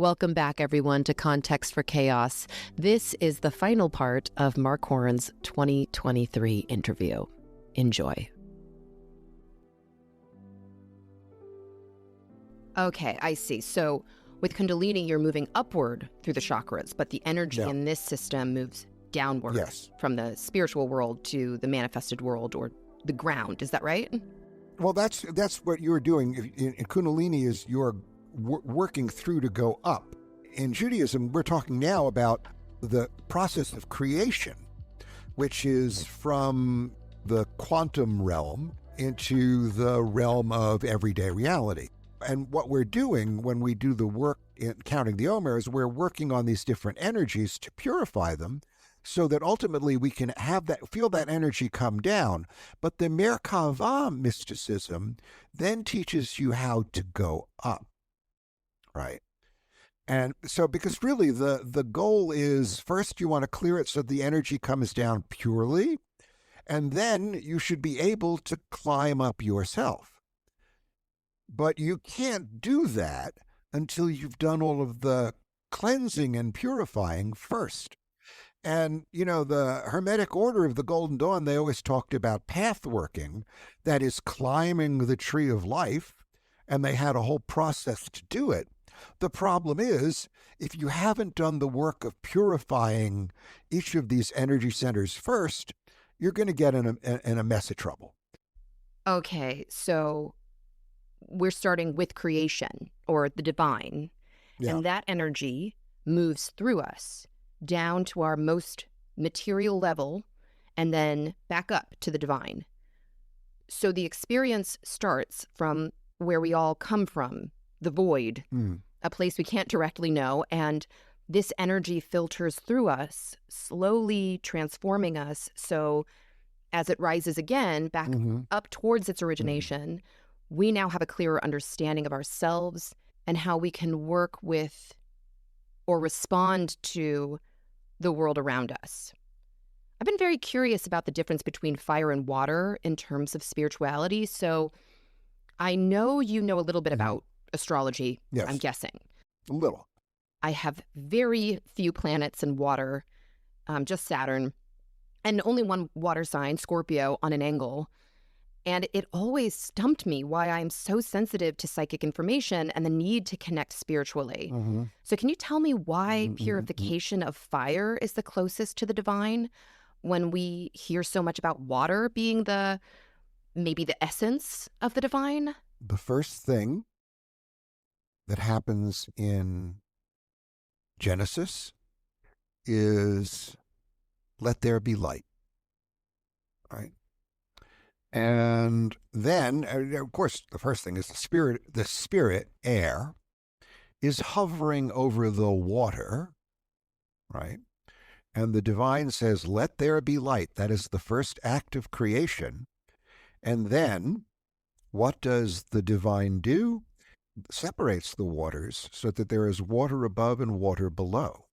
Welcome back, everyone, to Context for Chaos. This is the final part of Mark Horan's 2023 interview. Enjoy. Okay, I see. So with Kundalini, you're moving upward through the chakras, but the energy in this system moves downward from the spiritual world to the manifested world or the ground. Is that right? Well, that's what you're doing. In Kundalini is you're working through to go up. In Judaism, we're talking now about the process of creation, which is from the quantum realm into the realm of everyday reality. And what we're doing when we do the work in counting the Omer is we're working on these different energies to purify them so that ultimately we can feel that energy come down. But the Merkava mysticism then teaches you how to go up. Right. And so, because really the goal is first you want to clear it so the energy comes down purely, and then you should be able to climb up yourself. But you can't do that until you've done all of the cleansing and purifying first. And, the Hermetic Order of the Golden Dawn, they always talked about path working, that is climbing the tree of life, and they had a whole process to do it. The problem is, if you haven't done the work of purifying each of these energy centers first, you're going to get in a mess of trouble. Okay, so we're starting with creation or the divine, and that energy moves through us down to our most material level and then back up to the divine. So the experience starts from where we all come from, the void, a place we can't directly know, and this energy filters through us, slowly transforming us. So as it rises again back up towards its origination, we now have a clearer understanding of ourselves and how we can work with or respond to the world around us. I've been very curious about the difference between fire and water in terms of spirituality. So I know you know a little bit about astrology, I'm guessing. A little. I have very few planets in water, just Saturn, and only one water sign, Scorpio, on an angle. And it always stumped me why I'm so sensitive to psychic information and the need to connect spiritually. So can you tell me why purification of fire is the closest to the divine when we hear so much about water being maybe the essence of the divine? The first thing that happens in Genesis is let there be light, right? And then, of course, the first thing is the spirit, air, is hovering over the water, right? And the divine says, let there be light. That is the first act of creation. And then what does the divine do? Separates the waters so that there is water above and water below.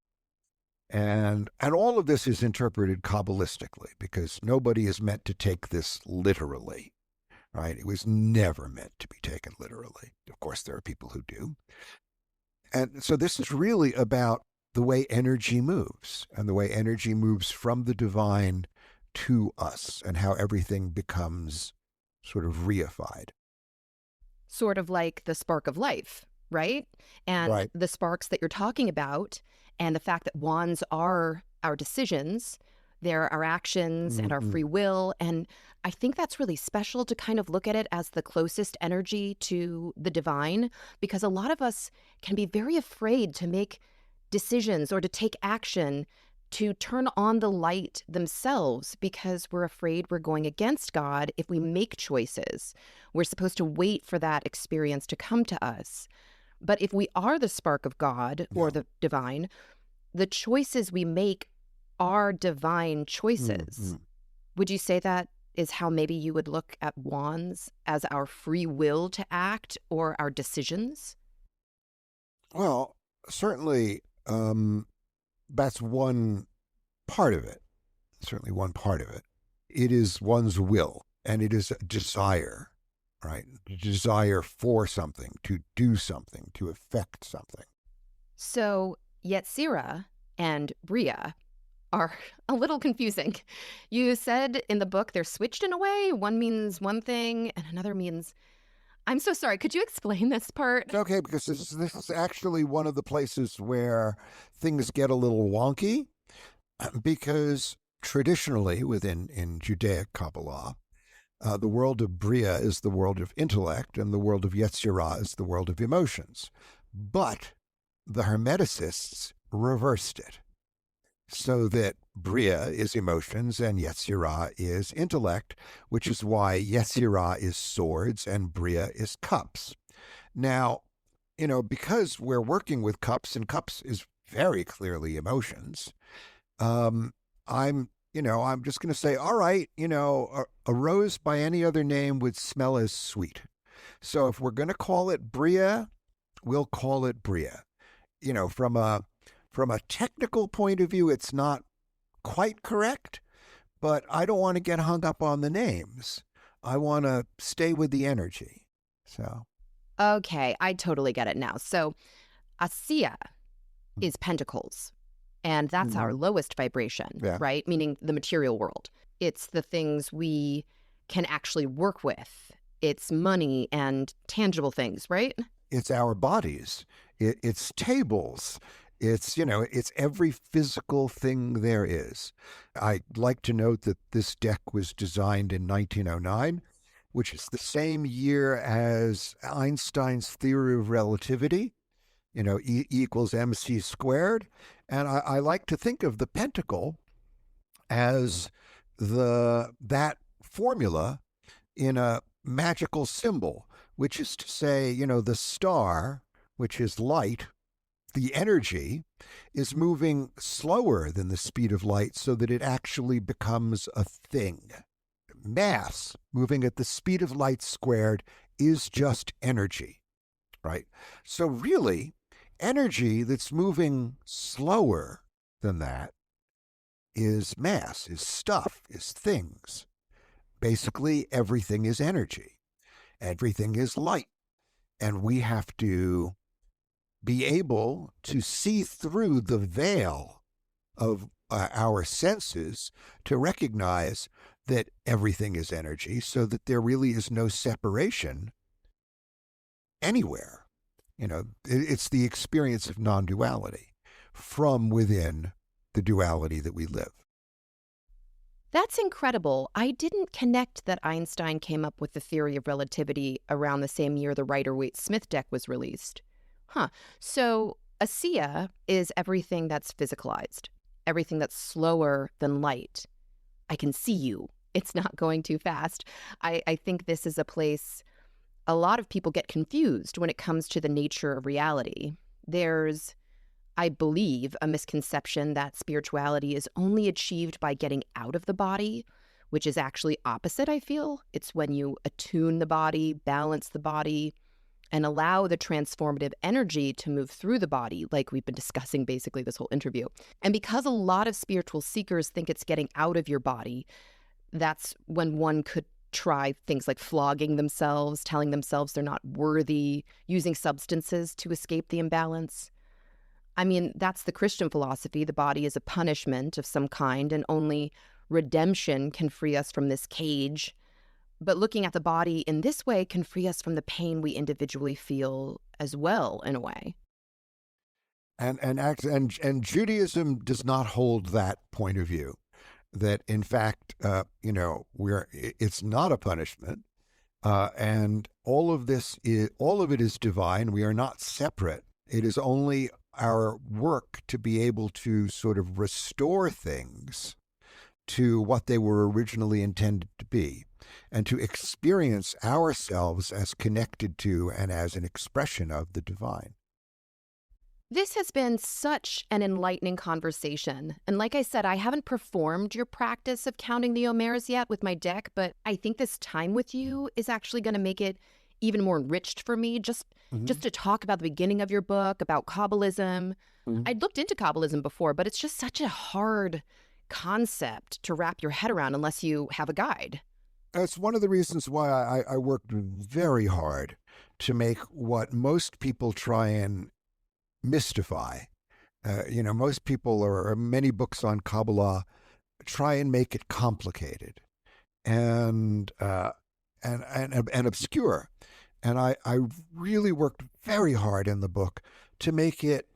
And all of this is interpreted Kabbalistically because nobody is meant to take this literally, right? It was never meant to be taken literally. Of course, there are people who do. And so this is really about the way energy moves and the way energy moves from the divine to us and how everything becomes sort of reified. Sort of like the spark of life, right? And the sparks that you're talking about and the fact that wands are our decisions, they're our actions and our free will. And I think that's really special to kind of look at it as the closest energy to the divine, because a lot of us can be very afraid to make decisions or to take action to turn on the light themselves because we're afraid we're going against God if we make choices. We're supposed to wait for that experience to come to us. But if we are the spark of God or the divine, the choices we make are divine choices. Would you say that is how maybe you would look at wands, as our free will to act or our decisions? Well, certainly that's one part of it. Certainly one part of it. It is one's will, and it is a desire, right? A desire for something, to do something, to affect something. So Yetzirah and Bria are a little confusing. You said in the book they're switched in a way. One means one thing and another means. I'm so sorry. Could you explain this part? It's okay, because this is actually one of the places where things get a little wonky, because traditionally in Judaic Kabbalah, the world of Bria is the world of intellect, and the world of Yetzirah is the world of emotions. But the Hermeticists reversed it, so that Bria is emotions and Yetzirah is intellect, which is why Yetzirah is swords and Bria is cups. Now, because we're working with cups, and cups is very clearly emotions, I'm just going to say, all right, a rose by any other name would smell as sweet. So if we're going to call it Bria, we'll call it Bria. From a technical point of view, it's not quite correct, but I don't want to get hung up on the names. I want to stay with the energy. So. Okay, I totally get it now. So Asiya is pentacles, and that's our lowest vibration, right? Meaning the material world. It's the things we can actually work with. It's money and tangible things, right? It's our bodies. It's tables. It's every physical thing there is. I'd like to note that this deck was designed in 1909, which is the same year as Einstein's theory of relativity, E equals mc squared. And I like to think of the pentacle as that formula in a magical symbol, which is to say, the star, which is light, the energy is moving slower than the speed of light so that it actually becomes a thing. Mass moving at the speed of light squared is just energy, right? So really, energy that's moving slower than that is mass, is stuff, is things. Basically, everything is energy. Everything is light. And we have to be able to see through the veil of our senses to recognize that everything is energy, so that there really is no separation anywhere. It's the experience of non-duality from within the duality that we live. That's incredible. I didn't connect that Einstein came up with the theory of relativity around the same year the Rider-Waite-Smith deck was released. So Asiya is everything that's physicalized, everything that's slower than light. I can see you. It's not going too fast. I think this is a place a lot of people get confused when it comes to the nature of reality. There's, I believe, a misconception that spirituality is only achieved by getting out of the body, which is actually opposite, I feel. It's when you attune the body, balance the body, and allow the transformative energy to move through the body, like we've been discussing basically this whole interview. And because a lot of spiritual seekers think it's getting out of your body, that's when one could try things like flogging themselves, telling themselves they're not worthy, using substances to escape the imbalance. I mean, that's the Christian philosophy. The body is a punishment of some kind, and only redemption can free us from this cage. But looking at the body in this way can free us from the pain we individually feel as well, in a way. And Judaism does not hold that point of view. That in fact, it's not a punishment, and all of it is divine. We are not separate. It is only our work to be able to sort of restore things to what they were originally intended to be, and to experience ourselves as connected to and as an expression of the divine. This has been such an enlightening conversation. And like I said, I haven't performed your practice of counting the Omers yet with my deck, but I think this time with you is actually going to make it even more enriched for me, just to talk about the beginning of your book, about Kabbalism. I'd looked into Kabbalism before, but it's just such a hard concept to wrap your head around unless you have a guide. That's one of the reasons why I worked very hard to make what most people try and mystify. Most people, or many books on Kabbalah, try and make it complicated and obscure. And I really worked very hard in the book to make it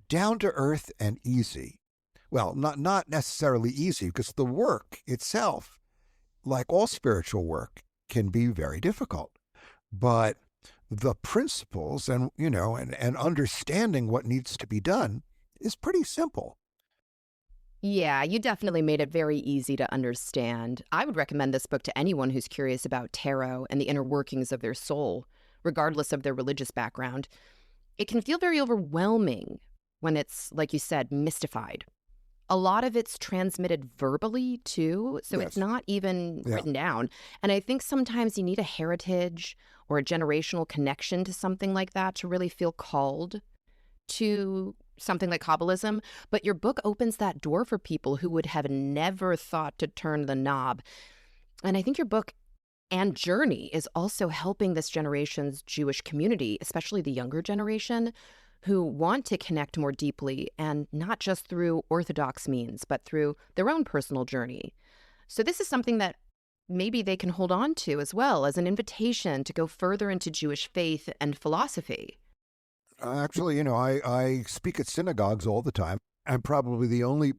down to earth and easy. Well, not necessarily easy, because the work itself, like all spiritual work, can be very difficult. But the principles and understanding what needs to be done is pretty simple. Yeah, you definitely made it very easy to understand. I would recommend this book to anyone who's curious about tarot and the inner workings of their soul, regardless of their religious background. It can feel very overwhelming when it's, like you said, mystified. A lot of it's transmitted verbally, too, so Yes. it's not even written down. And I think sometimes you need a heritage or a generational connection to something like that to really feel called to something like Kabbalism. But your book opens that door for people who would have never thought to turn the knob. And I think your book and journey is also helping this generation's Jewish community, especially the younger generation, who want to connect more deeply, and not just through Orthodox means, but through their own personal journey. So this is something that maybe they can hold on to as well as an invitation to go further into Jewish faith and philosophy. Actually, I speak at synagogues all the time. I'm probably the only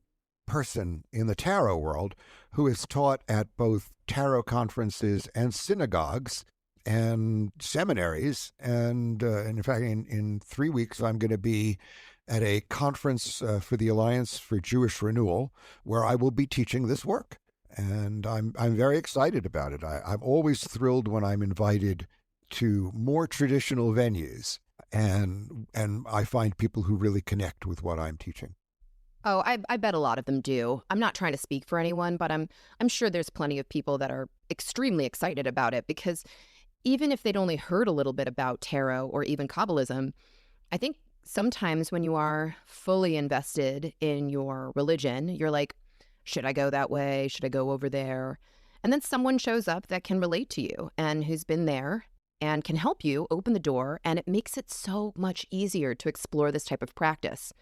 person in the tarot world who is taught at both tarot conferences and synagogues and seminaries. And in fact, in 3 weeks, I'm going to be at a conference for the Alliance for Jewish Renewal, where I will be teaching this work. And I'm very excited about it. I'm always thrilled when I'm invited to more traditional venues, and I find people who really connect with what I'm teaching. Oh, I bet a lot of them do. I'm not trying to speak for anyone, but I'm sure there's plenty of people that are extremely excited about it, because even if they'd only heard a little bit about tarot or even Kabbalism, I think sometimes when you are fully invested in your religion, you're like, should I go that way? Should I go over there? And then someone shows up that can relate to you and who's been there and can help you open the door, and it makes it so much easier to explore this type of practice.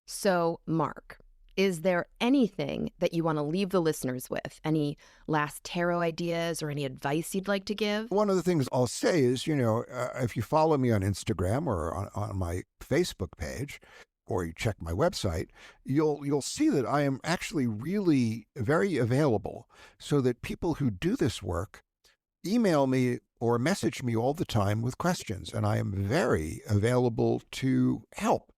So, Mark, is there anything that you want to leave the listeners with? Any last tarot ideas or any advice you'd like to give? One of the things I'll say is, if you follow me on Instagram or on my Facebook page, or you check my website, you'll see that I am actually really very available, so that people who do this work email me or message me all the time with questions, and I am very available to help.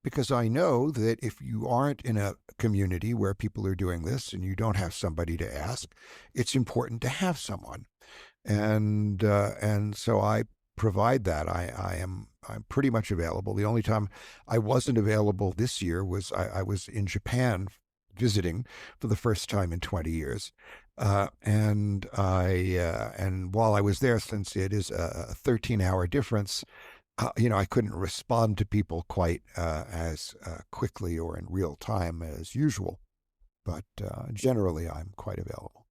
Because I know that if you aren't in a community where people are doing this and you don't have somebody to ask, it's important to have someone, and so I provide that. I'm pretty much available. The only time I wasn't available this year was I was in Japan visiting for the first time in 20 years. And while I was there, since it is a 13-hour difference, I couldn't respond to people quite as quickly or in real time as usual. But generally, I'm quite available.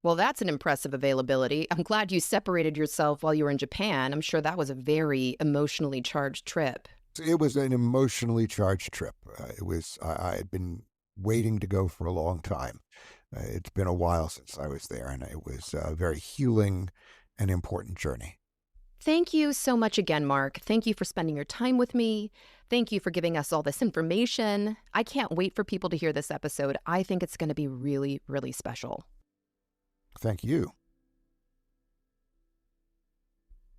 Well, that's an impressive availability. I'm glad you separated yourself while you were in Japan. I'm sure that was a very emotionally charged trip. It was an emotionally charged trip. I had been waiting to go for a long time. It's been a while since I was there, and it was a very healing and important journey. Thank you so much again, Mark. Thank you for spending your time with me. Thank you for giving us all this information. I can't wait for people to hear this episode. I think it's going to be really, really special. Thank you.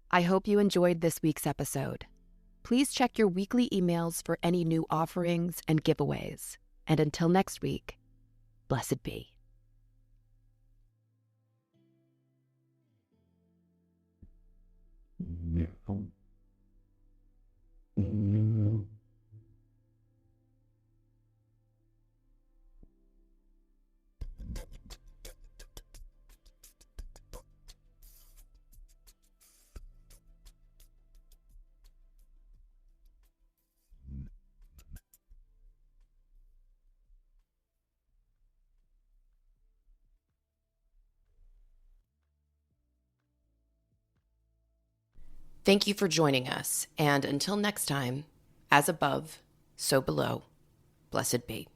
I hope you enjoyed this week's episode. Please check your weekly emails for any new offerings and giveaways. And until next week, blessed be. Thank you for joining us, and until next time, as above, so below. Blessed be.